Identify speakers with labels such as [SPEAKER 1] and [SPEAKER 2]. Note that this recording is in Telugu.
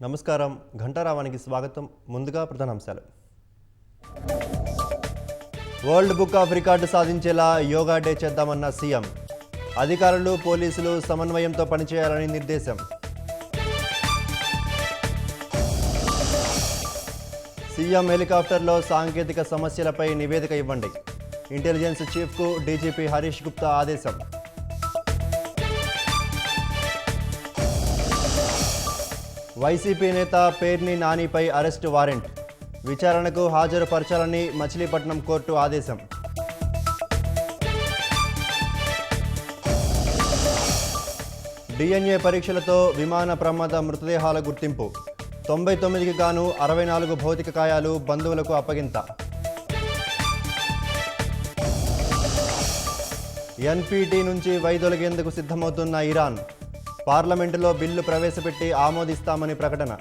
[SPEAKER 1] నమస్కారం ఘంటారావానికి స్వాగతం. ముందుగా ప్రధానాంశాలు. వరల్డ్ బుక్ ఆఫ్ రికార్డు సాధించేలా యోగా డే చేద్దామన్న సీఎం. అధికారులు పోలీసులు సమన్వయంతో పనిచేయాలని నిర్దేశం. సీఎం హెలికాప్టర్లో సాంకేతిక సమస్యలపై నివేదిక ఇవ్వండి. ఇంటెలిజెన్స్ చీఫ్కు డీజీపీ హరీష్ గుప్తా ఆదేశం. వైసీపీ నేత పేర్ని నానిపై అరెస్టు వారెంట్. విచారణకు హాజరుపరచాలని మచిలీపట్నం కోర్టు ఆదేశం. డిఎన్ఏ పరీక్షలతో విమాన ప్రమాద మృతదేహాల గుర్తింపు. 99కి గాను 64 భౌతిక కాయాలు బంధువులకు అప్పగింత. ఎన్పీటీ నుంచి వైదొలిగేందుకు సిద్ధమవుతున్న ఇరాన్. పార్లమెంటులో బిల్లు ప్రవేశపెట్టి ఆమోదిస్తామని ప్రకటన.